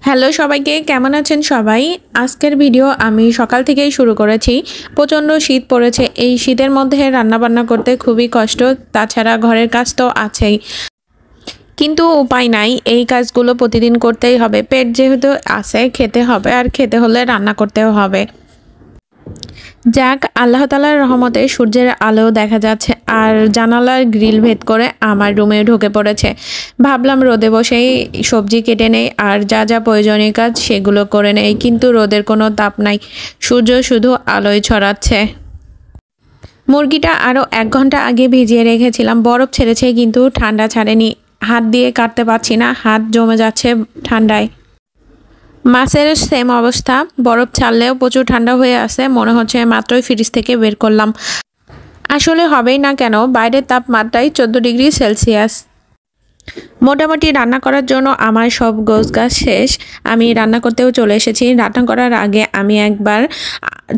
Hello সবাইকে, কেমন আছেন সবাই? আজকের ভিডিও আমি সকাল থেকেই শুরু করেছি। প্রচণ্ড শীত পড়েছে। এই শীতের মধ্যে রান্নাবান্না করতে খুবই কষ্ট, তাছাড়া ঘরের কাজ তো আছেই। কিন্তু উপায় নাই, এই কাজগুলো প্রতিদিন করতেই হবে। পেট যেহেতু আছে, খেতে হবে, আর খেতে হলে রান্না করতেও হবে। যাক, আল্লাহ তাআলার রহমতে সূর্যের আলো দেখা যাচ্ছে আর জানালার গ্রিল ভেদ করে আমার রুমে ঢুকে পড়েছে। ভাবলাম রোদে বসেই সবজি কেটে নেই আর যা যা প্রয়োজনীয় কাজ সেগুলো করে নেই, কিন্তু রোদের কোনো তাপ নাই, সূর্য শুধু আলোয় ছড়াচ্ছে। মুরগিটা আরও 1 ঘন্টা আগে ভিজিয়ে রেখেছিলাম, বরফ ছেড়েছে কিন্তু ঠান্ডা ছাড়েনি। হাত দিয়ে কাটতে পারছি না, হাত জমে যাচ্ছে ঠান্ডায়। মাছের সেম অবস্থা, বরফ ছাড়লেও প্রচুর ঠান্ডা হয়ে আছে, মনে হচ্ছে মাত্রই ফ্রিজ থেকে বের করলাম। আসলে হবেই না কেন, বাইরের তাপমাত্রায় 14 ডিগ্রি সেলসিয়াস। মোটামুটি রান্না করার জন্য আমার সব গোছগাছ শেষ। আমি রান্না করতেও চলে এসেছি। রান্না করার আগে আমি একবার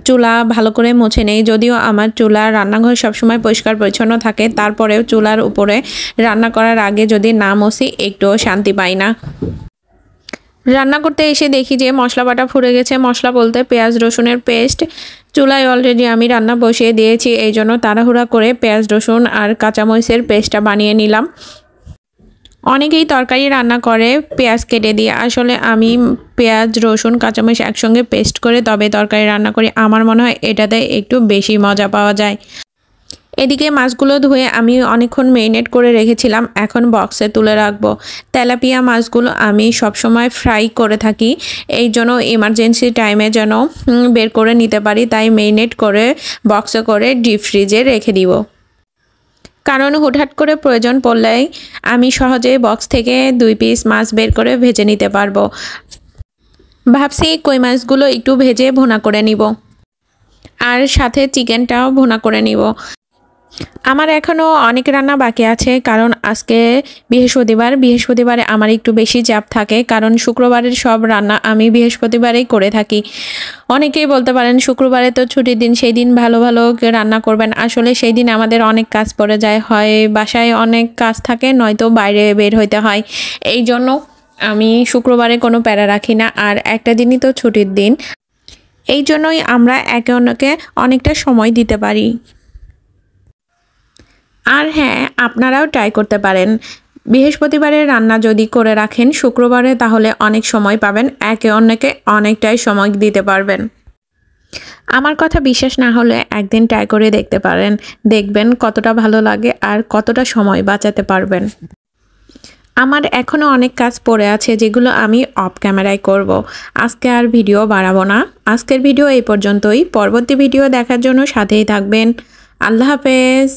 চুলা ভালো করে মুছে নেই। যদিও আমার চুলা রান্নাঘর সবসময় পরিষ্কার পরিচ্ছন্ন থাকে, তারপরেও চুলার উপরে রান্না করার আগে যদি না মুছি একটুও শান্তি পাই না। রান্না করতে এসে দেখি যে মশলা বাটা ফুরে গেছে। মশলা বলতে পেঁয়াজ রসুনের পেস্ট। চুলায় অলরেডি আমি রান্না বসিয়ে দিয়েছি, এই জন্য তাড়াহুড়া করে পেঁয়াজ রসুন আর কাঁচামরিচের পেস্টটা বানিয়ে নিলাম। অনেকেই তরকারি রান্না করে পেঁয়াজ কেটে দিয়ে, আসলে আমি পেঁয়াজ রসুন কাঁচামরিচ একসঙ্গে পেস্ট করে তবে তরকারি রান্না করি। আমার মনে হয় এটাতে একটু বেশি মজা পাওয়া যায়। এদিকে মাছগুলো ধুয়ে আমি অনেকক্ষণ মেরিনেট করে রেখেছিলাম, এখন বক্সে তুলে রাখবো। তেলাপিয়া মাছগুলো আমি সবসময় ফ্রাই করে থাকি, এই জন্য ইমার্জেন্সি টাইমে যেন বের করে নিতে পারি, তাই মেরিনেট করে বক্সে করে ডিপ ফ্রিজে রেখে দিব। কারণ হুটহাট করে প্রয়োজন পড়লেই আমি সহজে বক্স থেকে 2 পিস মাছ বের করে ভেজে নিতে পারবো। ভাবছি কই মাছগুলো একটু ভেজে ভুনা করে নিব, আর সাথে চিকেনটাও ভুনা করে নিব। আমার এখনও অনেক রান্না বাকি আছে, কারণ আজকে বৃহস্পতিবারে আমার একটু বেশি চাপ থাকে, কারণ শুক্রবারের সব রান্না আমি বৃহস্পতিবারেই করে থাকি। অনেকেই বলতে পারেন শুক্রবারে তো ছুটির দিন, সেই দিন ভালো ভালো রান্না করবেন। আসলে সেই দিন আমাদের অনেক কাজ পড়ে যায়, হয় বাসায় অনেক কাজ থাকে, নয়তো বাইরে বের হইতে হয়। এই জন্য আমি শুক্রবারে কোনো প্যারা রাখি না, আর একটা দিনই তো ছুটির দিন, এই জন্যই আমরা একে অন্যকে অনেকটা সময় দিতে পারি। আর হ্যাঁ, আপনারাও ট্রাই করতে পারেন। বৃহস্পতিবারে রান্না যদি করে রাখেন শুক্রবারে, তাহলে অনেক সময় পাবেন, একে অন্যকে অনেকটাই সময় দিতে পারবেন। আমার কথা বিশ্বাস না হলে একদিন ট্রাই করে দেখতে পারেন, দেখবেন কতটা ভালো লাগে আর কতটা সময় বাঁচাতে পারবেন। আমার এখনও অনেক কাজ পড়ে আছে, যেগুলো আমি অফ ক্যামেরায় করব। আজকে আর ভিডিও বাড়াবো না। আজকের ভিডিও এই পর্যন্তই। পরবর্তী ভিডিও দেখার জন্য সাথেই থাকবেন। আল্লাহ হাফেজ।